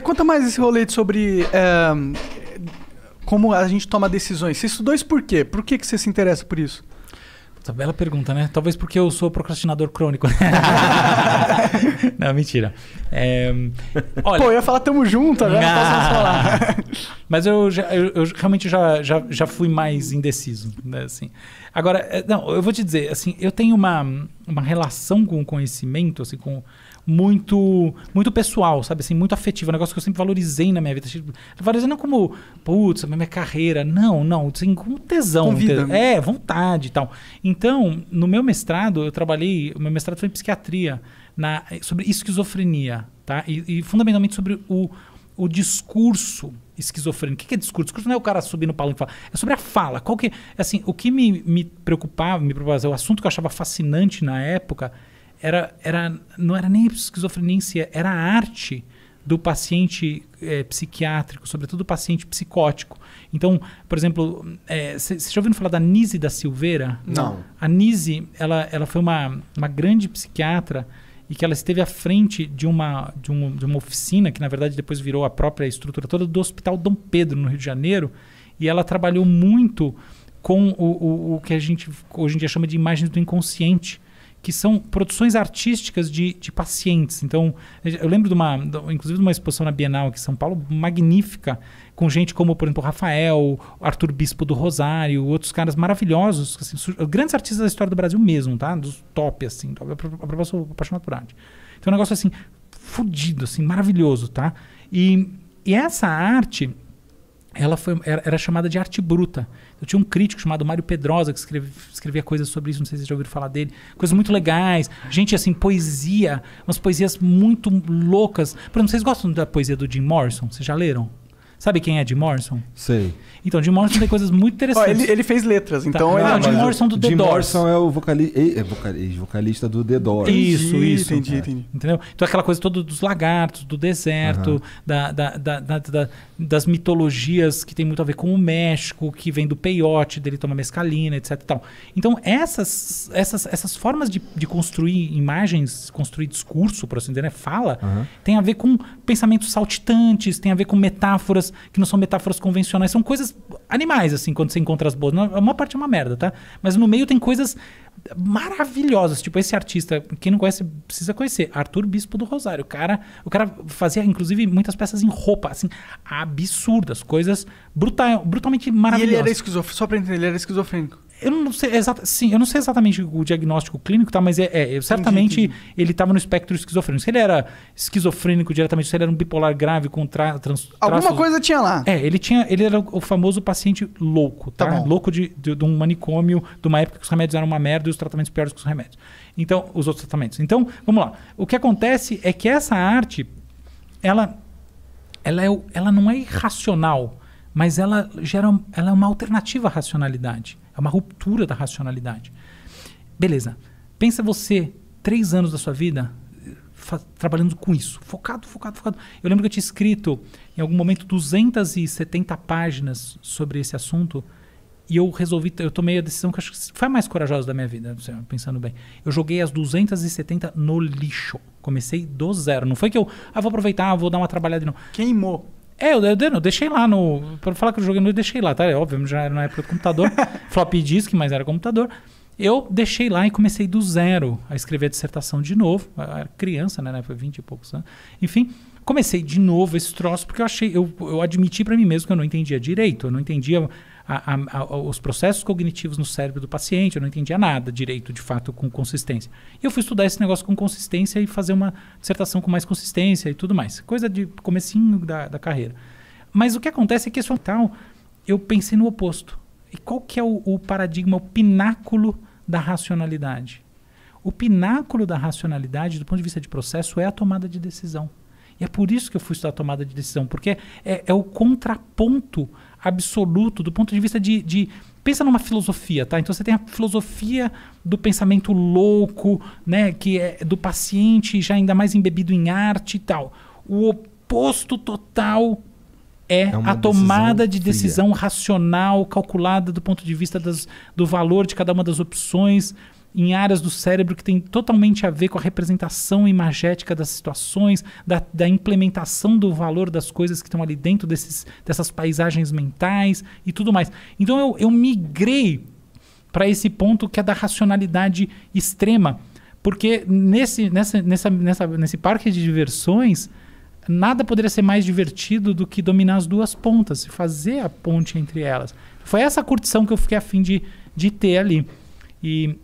Conta mais esse rolê sobre como a gente toma decisões. Você estudou isso por quê? Por que você se interessa por isso? Bela pergunta, né? Talvez porque eu sou procrastinador crônico. Não, mentira. Olha, eu ia falar tamo junto, agora posso falar. Mas eu realmente já fui mais indeciso, né? Assim. Agora, não, eu vou te dizer, assim, eu tenho uma relação com o conhecimento, assim, muito pessoal, sabe? Assim, muito afetivo. Um negócio que eu sempre valorizei na minha vida. Valorizei não como, putz, a minha carreira. Não. Assim, com tesão. Com vida. Vontade e tal. Então, no meu mestrado, o meu mestrado foi em psiquiatria, sobre esquizofrenia, tá? E fundamentalmente sobre o discurso esquizofrênico. O que é discurso? Discurso não é o cara subir no palco e falar. É sobre a fala. Assim, o que me preocupava, o assunto que eu achava fascinante na época não era nem esquizofrenia em si, era a arte do paciente psiquiátrico, sobretudo do paciente psicótico. Então, por exemplo, você já ouviu falar da Nise da Silveira? Não. A Nise, ela foi uma grande psiquiatra e que ela esteve à frente de uma oficina, que na verdade depois virou a própria estrutura toda do Hospital Dom Pedro, no Rio de Janeiro, e ela trabalhou muito com o que a gente hoje em dia chama de imagens do inconsciente, que são produções artísticas de pacientes. Então, eu lembro inclusive de uma exposição na Bienal aqui em São Paulo, magnífica, com gente como, por exemplo, Rafael, Arthur Bispo do Rosário, outros caras maravilhosos, assim, grandes artistas da história do Brasil mesmo, tá? Dos top, assim. Eu sou apaixonado por arte. Então, é um negócio, assim, fudido, assim, maravilhoso, tá? E essa arte, era chamada de arte bruta. Eu tinha um crítico chamado Mário Pedrosa que escrevia coisas sobre isso, não sei se vocês já ouviram falar dele. Coisas muito legais, gente assim, poesia, umas poesias muito loucas. Por exemplo, vocês gostam da poesia do Jim Morrison? Vocês já leram? Sabe quem é Jim Morrison? Sei. Então, Jim Morrison tem coisas muito interessantes. Ele fez letras, então... Tá. Jim Morrison do The Jim Doors. Morrison é o vocalista do The Doors. Isso. Entendi. Entendeu? Então, aquela coisa toda dos lagartos, do deserto, das mitologias que tem muito a ver com o México, que vem do peiote, dele toma mescalina, etc. E tal. Então, essas formas de construir imagens, construir discurso, por assim dizer, né? Fala, tem a ver com pensamentos saltitantes, tem a ver com metáforas que não são metáforas convencionais, são coisas animais, assim, quando você encontra as boas. A maior parte é uma merda, tá? Mas no meio tem coisas maravilhosas. Tipo, esse artista, quem não conhece, precisa conhecer. Arthur Bispo do Rosário. O cara fazia, inclusive, muitas peças em roupa, assim, absurdas, coisas brutalmente maravilhosas. E ele era esquizofrênico, só pra entender, ele era esquizofrênico. Eu não sei exatamente o diagnóstico clínico, tá? Mas certamente entendi. Ele estava no espectro esquizofrênico. Se ele era esquizofrênico diretamente, se ele era um bipolar grave com alguma coisa tinha lá. Ele era o famoso paciente louco, tá? Louco de um manicômio, de uma época que os remédios eram uma merda e os tratamentos piores que os remédios. Então, os outros tratamentos. Então, vamos lá. O que acontece é que essa arte, ela não é irracional, mas ela é uma alternativa à racionalidade. É uma ruptura da racionalidade. Beleza. Pensa você, 3 anos da sua vida, trabalhando com isso. Focado. Eu lembro que eu tinha escrito, em algum momento, 270 páginas sobre esse assunto. E eu tomei a decisão que acho que foi a mais corajosa da minha vida, pensando bem. Eu joguei as 270 no lixo. Comecei do zero. Não foi que eu vou aproveitar, vou dar uma trabalhada. Não. Queimou. Eu deixei lá para falar que eu joguei, eu deixei lá, tá? É óbvio, já era na época do computador. Floppy disk, mas era computador. Eu deixei lá e comecei do zero a escrever a dissertação de novo. Eu era criança, né? Foi 20 e poucos anos. Enfim, comecei de novo esse troço porque eu admiti para mim mesmo que eu não entendia direito. Eu não entendia os processos cognitivos no cérebro do paciente, eu não entendia nada direito, de fato, com consistência. E eu fui estudar esse negócio com consistência e fazer uma dissertação com mais consistência e tudo mais. Coisa de comecinho da carreira. Mas o que acontece é que eu pensei no oposto. E qual que é o paradigma, o pináculo da racionalidade? O pináculo da racionalidade, do ponto de vista de processo, é a tomada de decisão. E é por isso que eu fui estudar a tomada de decisão, porque é o contraponto absoluto do ponto de vista de... Pensa numa filosofia, tá? Então você tem a filosofia do pensamento louco, né? Que é do paciente já ainda mais embebido em arte e tal. O oposto total é a tomada de decisão racional, calculada do ponto de vista do valor de cada uma das opções, em áreas do cérebro que tem totalmente a ver com a representação imagética das situações, da implementação do valor das coisas que estão ali dentro dessas paisagens mentais e tudo mais. Então eu migrei para esse ponto que é da racionalidade extrema, porque nesse parque de diversões, nada poderia ser mais divertido do que dominar as duas pontas e fazer a ponte entre elas. Foi essa curtição que eu fiquei a fim de ter ali. E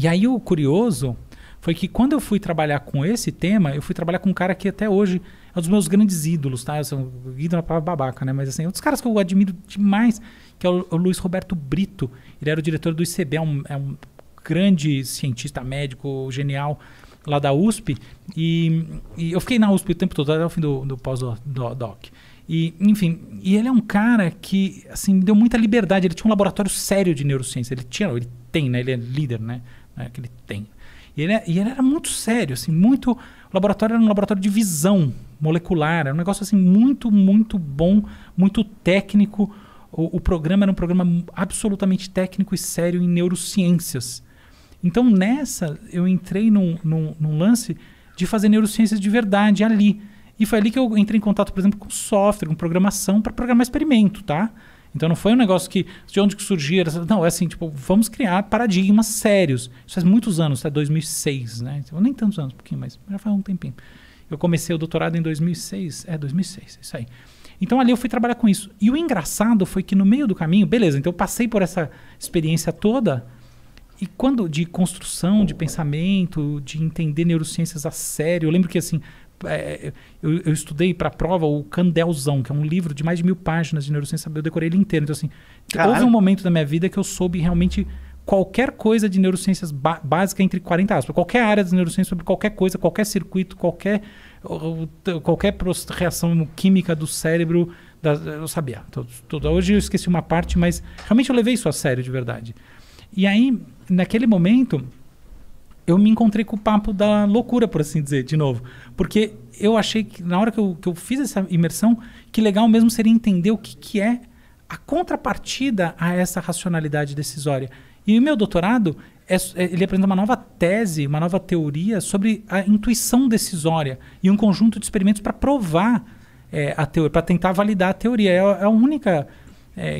aí o curioso foi que quando eu fui trabalhar com esse tema, eu fui trabalhar com um cara que até hoje é um dos meus grandes ídolos, tá? Ídolo é uma palavra babaca, né? Mas assim, um dos caras que eu admiro demais, que é o Luiz Roberto Brito. Ele era o diretor do ICB, é um grande cientista médico genial lá da USP. E eu fiquei na USP o tempo todo, até o fim do pós-doc. E, enfim, ele é um cara que assim, me deu muita liberdade. Ele tinha um laboratório sério de neurociência. Ele tem, né? Ele é líder, né? Que ele tem. E ele era muito sério, assim, muito... O laboratório era um laboratório de visão molecular. Era um negócio assim, muito, muito bom, muito técnico. O programa era um programa absolutamente técnico e sério em neurociências. Então, nessa, eu entrei num lance de fazer neurociências de verdade ali. E foi ali que eu entrei em contato, por exemplo, com software, com programação, para programar experimento, tá? Então não foi um negócio de onde que surgia. Não, é assim, tipo, vamos criar paradigmas sérios. Isso faz muitos anos, até 2006, né? Então, nem tantos anos, um pouquinho, mas já faz um tempinho. Eu comecei o doutorado em 2006. 2006, isso aí. Então ali eu fui trabalhar com isso. E o engraçado foi que no meio do caminho, beleza, então eu passei por essa experiência toda, e quando de construção, de pensamento, de entender neurociências a sério, eu lembro que assim, eu estudei para a prova o Candelzão, que é um livro de mais de 1000 páginas de neurociência, eu decorei ele inteiro. Então assim, houve um momento da minha vida que eu soube realmente qualquer coisa de neurociências básica entre 40 aspas, qualquer área de neurociência sobre qualquer coisa, qualquer circuito, qualquer reação química do cérebro, eu sabia. Hoje eu esqueci uma parte, mas realmente eu levei isso a sério de verdade. E aí, naquele momento, eu me encontrei com o papo da loucura, por assim dizer, de novo. Porque eu achei que, na hora que eu fiz essa imersão, que legal mesmo seria entender o que é a contrapartida a essa racionalidade decisória. E o meu doutorado, ele apresenta uma nova tese, uma nova teoria sobre a intuição decisória e um conjunto de experimentos para provar a teoria, para tentar validar a teoria. É a única,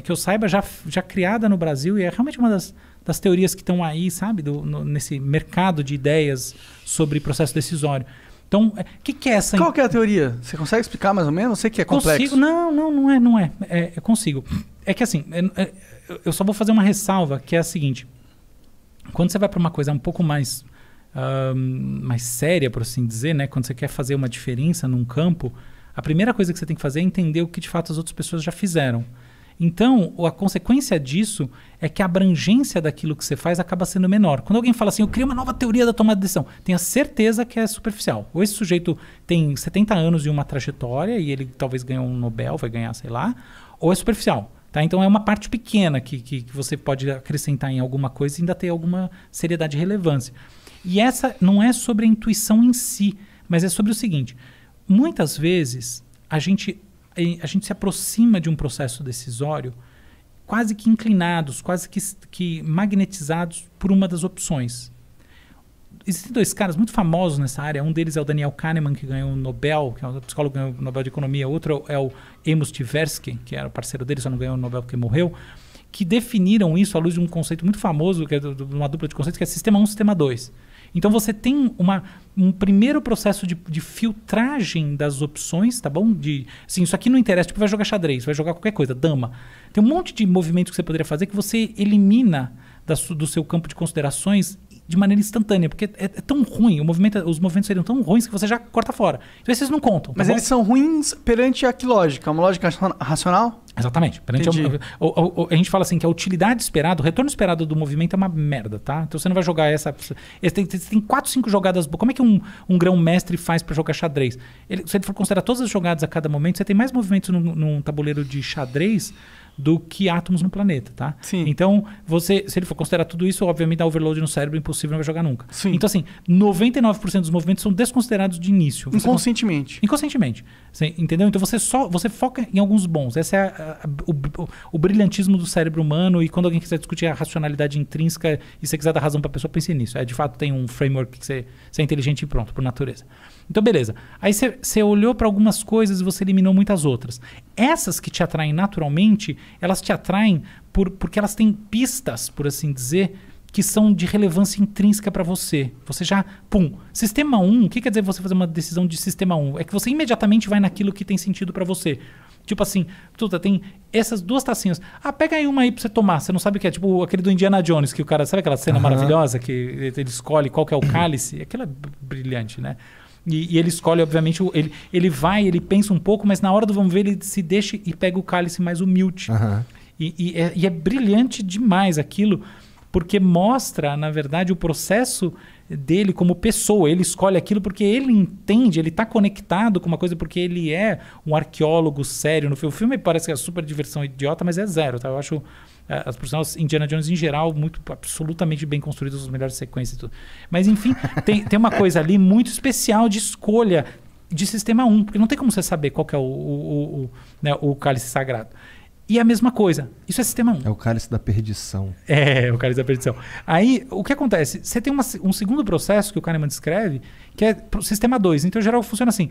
que eu saiba, já criada no Brasil, e é realmente uma das teorias que estão aí, sabe, nesse mercado de ideias sobre processo decisório. Então, o que é essa... Qual que é a teoria? Você consegue explicar mais ou menos? Eu sei que é complexo. Consigo. Não é. Eu consigo. É que assim, eu só vou fazer uma ressalva, que é a seguinte. Quando você vai para uma coisa um pouco mais séria, por assim dizer, né? Quando você quer fazer uma diferença num campo, a primeira coisa que você tem que fazer é entender o que de fato as outras pessoas já fizeram. Então, a consequência disso é que a abrangência daquilo que você faz acaba sendo menor. Quando alguém fala assim, eu criei uma nova teoria da tomada de decisão, tenha certeza que é superficial. Ou esse sujeito tem 70 anos e uma trajetória e ele talvez ganhou um Nobel, vai ganhar, sei lá, ou é superficial. Tá? Então, é uma parte pequena que você pode acrescentar em alguma coisa e ainda ter alguma seriedade e relevância. E essa não é sobre a intuição em si, mas é sobre o seguinte. Muitas vezes, a gente se aproxima de um processo decisório quase que inclinados, quase que magnetizados por uma das opções. Existem 2 caras muito famosos nessa área. Um deles é o Daniel Kahneman, que ganhou o Nobel, que é um psicólogo que ganhou o Nobel de Economia. Outro é o Amos Tversky, que era o parceiro dele, só não ganhou o Nobel porque morreu, que definiram isso à luz de um conceito muito famoso, que é de uma dupla de conceitos, que é Sistema 1 e Sistema 2. Então você tem um primeiro processo de filtragem das opções, tá bom? Assim, isso aqui não interessa, tipo, vai jogar xadrez, vai jogar qualquer coisa, dama. Tem um monte de movimentos que você poderia fazer que você elimina do seu campo de considerações de maneira instantânea, porque é tão ruim, os movimentos seriam tão ruins que você já corta fora. Então esses não contam. Tá Mas bom? Eles são ruins perante a que lógica? Uma lógica racional? Exatamente. A gente fala assim que a utilidade esperada, o retorno esperado do movimento é uma merda, tá? Então você não vai jogar essa... Tem 4, 5 jogadas... Como é que um grão-mestre faz para jogar xadrez? Se ele for considerar todas as jogadas a cada momento, você tem mais movimentos num tabuleiro de xadrez do que átomos no planeta, tá? Sim. Então, se ele for considerar tudo isso, obviamente dá overload no cérebro, impossível, não vai jogar nunca. Sim. Então, assim, 99% dos movimentos são desconsiderados de início. Inconscientemente. Inconscientemente. Você, entendeu? Então você foca em alguns bons. Esse é o brilhantismo do cérebro humano, e quando alguém quiser discutir a racionalidade intrínseca e você quiser dar razão para a pessoa, pense nisso. De fato, tem um framework que você é inteligente e pronto, por natureza. Então, beleza. Aí você olhou para algumas coisas e você eliminou muitas outras. Essas que te atraem naturalmente, elas te atraem porque elas têm pistas, por assim dizer, que são de relevância intrínseca para você. Você já, Sistema 1, o que quer dizer você fazer uma decisão de sistema 1? É que você imediatamente vai naquilo que tem sentido para você. Tipo assim, tem essas 2 tacinhas. Pega aí uma aí pra você tomar. Você não sabe o que é. Tipo aquele do Indiana Jones, que o cara... Sabe aquela cena maravilhosa que ele escolhe qual que é o cálice? Aquilo é brilhante, né? E ele escolhe, obviamente, ele pensa um pouco, mas na hora do vamos ver, ele se deixa e pega o cálice mais humilde. E é brilhante demais aquilo, porque mostra, na verdade, o processo dele como pessoa. Ele escolhe aquilo porque ele entende, ele está conectado com uma coisa, porque ele é um arqueólogo sério. No filme parece que é super diversão idiota, mas é zero, tá? Eu acho as personagens Indiana Jones em geral absolutamente bem construídas, as melhores sequências e tudo. Mas enfim, tem uma coisa ali muito especial de escolha de sistema 1, porque não tem como você saber qual que é o cálice sagrado. E a mesma coisa, isso é sistema 1. É o cálice da perdição. É o cálice da perdição. Aí, o que acontece? Você tem um segundo processo que o Kahneman descreve, que é o sistema 2. Então, em geral, funciona assim.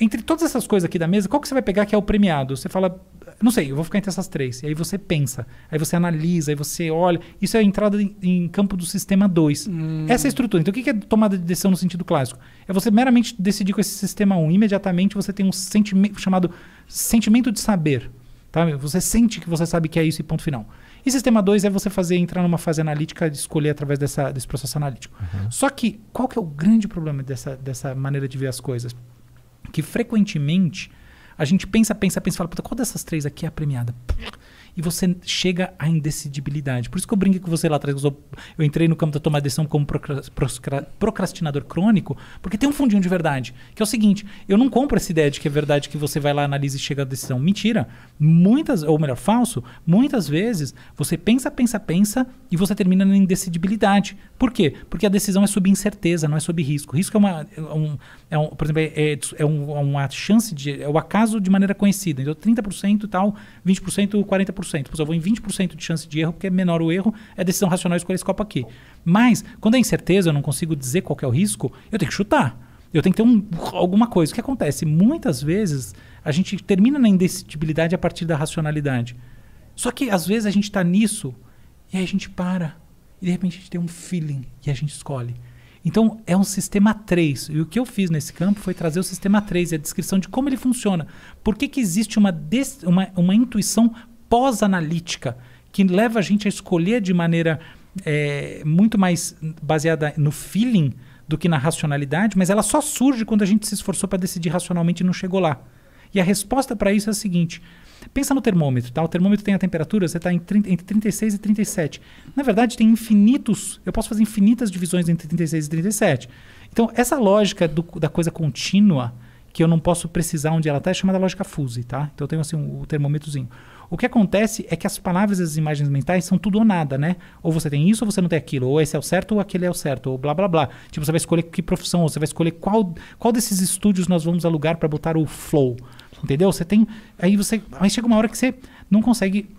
Entre todas essas coisas aqui da mesa, qual que você vai pegar que é o premiado? Você fala, não sei, eu vou ficar entre essas 3. E aí você pensa, aí você analisa, aí você olha. Isso é a entrada em campo do sistema 2. Essa é a estrutura. Então, o que é tomada de decisão no sentido clássico? É você meramente decidir com esse sistema 1. Imediatamente você tem um sentimento chamado sentimento de saber. Tá? Você sente que você sabe que é isso e ponto final. E sistema 2 é você entrar numa fase analítica, de escolher através desse processo analítico. Só que, qual que é o grande problema dessa maneira de ver as coisas? Que frequentemente a gente pensa e fala, qual dessas 3 aqui é a premiada? E você chega à indecidibilidade. Por isso que eu brinquei com você lá atrás. Eu entrei no campo da tomada de decisão como procrastinador crônico, porque tem um fundinho de verdade. Que é o seguinte, eu não compro essa ideia de que é verdade que você vai lá, analisa e chega à decisão. Mentira. Ou melhor, falso. Muitas vezes você pensa e você termina na indecidibilidade. Por quê? Porque a decisão é sob incerteza, não é sob risco. Risco por exemplo, uma chance é o acaso de maneira conhecida. Então 30% e tal, 20%, 40%. Eu vou em 20% de chance de erro, porque é menor o erro, é decisão racional, escolher esse copo aqui. Mas, quando é incerteza, eu não consigo dizer qual que é o risco, eu tenho que chutar. Eu tenho que ter alguma coisa. O que acontece? Muitas vezes, a gente termina na indecidibilidade a partir da racionalidade. Só que, às vezes, a gente está nisso, e aí a gente para, e de repente a gente tem um feeling, e a gente escolhe. Então, é um sistema 3. E o que eu fiz nesse campo foi trazer o sistema 3 e a descrição de como ele funciona. Por que existe uma intuição pós-analítica que leva a gente a escolher de maneira muito mais baseada no feeling do que na racionalidade, mas ela só surge quando a gente se esforçou para decidir racionalmente e não chegou lá. E a resposta para isso é a seguinte: pensa no termômetro, tá? O termômetro tem a temperatura, você está entre 36 e 37. Na verdade, tem eu posso fazer infinitas divisões entre 36 e 37. Então, essa lógica da coisa contínua, que eu não posso precisar onde ela está, é chamada lógica fuzzy, tá? Então, eu tenho assim o termômetrozinho. O que acontece é que as palavras e as imagens mentais são tudo ou nada, né? Ou você tem isso ou você não tem aquilo. Ou esse é o certo ou aquele é o certo. Ou blá, blá, blá. Tipo, você vai escolher que profissão, ou você vai escolher qual desses estúdios nós vamos alugar para botar o flow. Entendeu? Aí chega uma hora que você não consegue,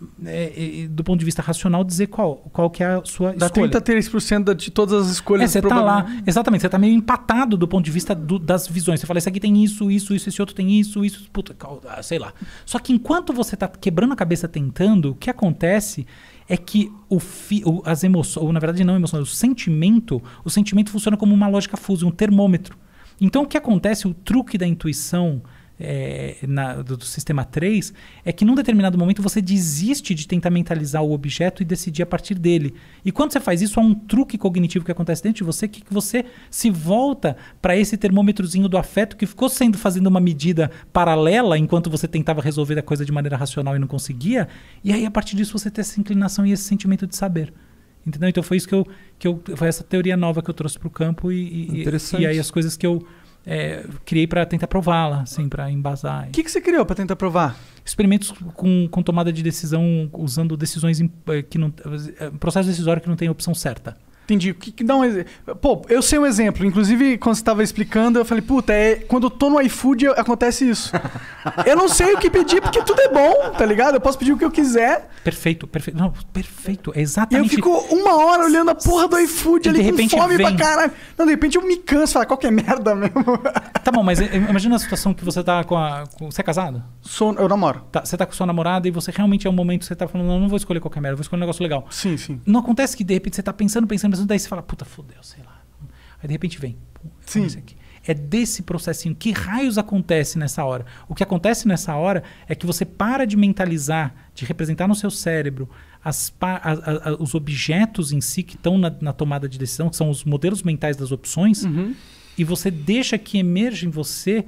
do ponto de vista racional, dizer qual que é a sua escolha. Dá 33% de todas as escolhas. Você está lá, exatamente, você está meio empatado do ponto de vista das visões. Você fala, esse aqui tem isso, esse outro tem isso, puta, sei lá. Só que enquanto você está quebrando a cabeça tentando, o que acontece é que as emoções, ou na verdade não emoções, o sentimento funciona como uma lógica fuzzy, um termômetro. Então o que acontece, o truque da intuição do sistema 3 é que num determinado momento você desiste de tentar mentalizar o objeto e decidir a partir dele. E quando você faz isso, há um truque cognitivo que acontece dentro de você, que você se volta para esse termômetrozinho do afeto que ficou fazendo uma medida paralela enquanto você tentava resolver a coisa de maneira racional e não conseguia, e aí a partir disso você tem essa inclinação e esse sentimento de saber. Entendeu? Então foi isso foi essa teoria nova que eu trouxe para o campo e aí as coisas que eu criei para tentar prová-la, assim, para embasar. O que você criou para tentar provar? Experimentos com tomada de decisão usando decisões que não... processo decisório que não tem opção certa. Entendi. Dá um exemplo. Pô, eu sei um exemplo. Inclusive, quando você estava explicando, eu falei, puta, quando eu tô no iFood, acontece isso. Eu não sei o que pedir, porque tudo é bom, tá ligado? Eu posso pedir o que eu quiser. Perfeito. Não, perfeito. É exatamente... E eu fico 1 hora olhando a porra do iFood ali com fome pra caralho. Não, de repente eu me canso, falo, qual que é merda mesmo? Tá bom, mas imagina a situação que você tá você é casado? Eu namoro. Tá, você tá com sua namorada e você realmente é um momento que você tá falando, não vou escolher qualquer merda, vou escolher um negócio legal. Sim, sim. Não acontece que de repente você tá pensando, daí você fala, puta, fodeu, sei lá. Aí de repente vem. Sim. Isso aqui. É desse processinho. Que raios acontece nessa hora? O que acontece nessa hora é que você para de mentalizar, de representar no seu cérebro os objetos em si que estão na tomada de decisão, que são os modelos mentais das opções, e você deixa que emerja em você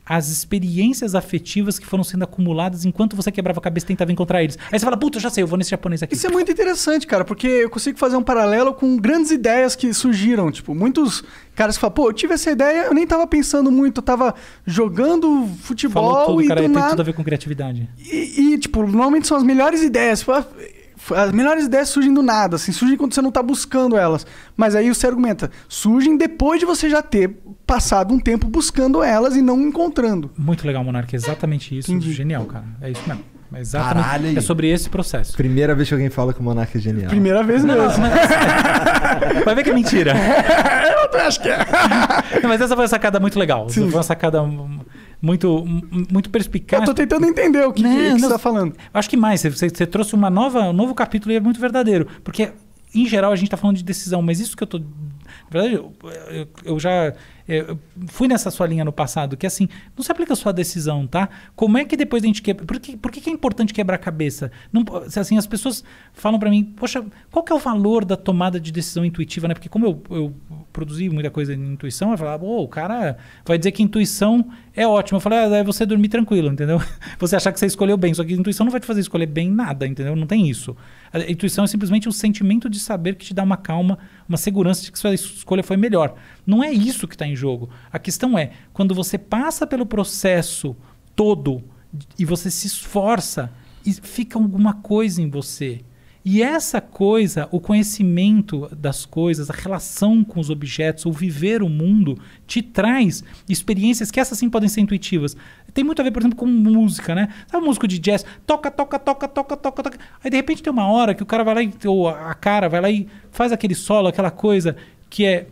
as experiências afetivas que foram sendo acumuladas enquanto você quebrava a cabeça e tentava encontrar eles. Aí você fala, puta, eu já sei, eu vou nesse japonês aqui. Isso é muito interessante, cara, porque eu consigo fazer um paralelo com grandes ideias que surgiram. Tipo, muitos caras que falam, pô, eu tive essa ideia, eu nem tava pensando muito, eu tava jogando futebol. Falou tudo, e cara, do tem nada... tudo a ver com criatividade. E, tipo, normalmente são as melhores ideias. As melhores ideias surgem do nada, assim, surgem quando você não tá buscando elas. Mas aí você argumenta, surgem depois de você já ter passado um tempo buscando elas e não encontrando. Muito legal, Monark, exatamente isso. Entendi. Genial, cara. É isso mesmo. Exatamente. Caralho. É sobre esse processo. Primeira vez que alguém fala que o Monark é genial. Primeira vez mesmo. Vai ver que é mentira. Eu acho que é. Não, mas essa foi uma sacada muito legal. Sim. Foi uma sacada muito perspicaz. Eu tô tentando entender o que você tá falando. Acho que mais. Você trouxe um novo capítulo e é muito verdadeiro. Porque, em geral, a gente tá falando de decisão, mas isso que eu tô... Na verdade, eu já fui nessa sua linha no passado, que assim, não se aplica só a decisão, tá? Como é que depois a gente quebra... Por que é importante quebrar a cabeça? Não, assim, as pessoas falam pra mim, poxa, qual que é o valor da tomada de decisão intuitiva, né? Porque como eu produzi muita coisa em intuição, eu falava, o cara vai dizer que intuição é ótimo. Eu falei, é você dormir tranquilo, entendeu? Você achar que você escolheu bem, só que a intuição não vai te fazer escolher bem nada, entendeu? Não tem isso. A intuição é simplesmente um sentimento de saber que te dá uma calma, uma segurança de que sua escolha foi melhor. Não é isso que está em jogo. A questão é, quando você passa pelo processo todo e você se esforça e fica alguma coisa em você. E essa coisa, o conhecimento das coisas, a relação com os objetos, o viver o mundo, te traz experiências que essas sim podem ser intuitivas. Tem muito a ver, por exemplo, com música, né? Sabe, músico de jazz, toca. Aí de repente tem uma hora que o cara vai lá, ou a cara vai lá e faz aquele solo, aquela coisa que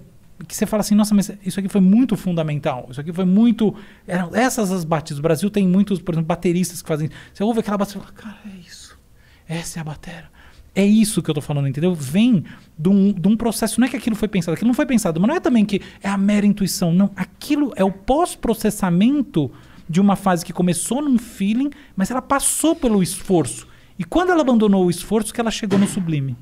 você fala assim, nossa, mas isso aqui foi muito fundamental. Isso aqui foi muito... Essas as batidas. O Brasil tem muitos, por exemplo, bateristas que fazem... Você ouve aquela batida e fala, cara, é isso. Essa é a bateria. É isso que eu tô falando, entendeu? Vem de um processo, não é que aquilo foi pensado, aquilo não foi pensado, mas não é também que é a mera intuição, não. Aquilo é o pós-processamento de uma fase que começou num feeling, mas ela passou pelo esforço. E quando ela abandonou o esforço, que ela chegou no sublime.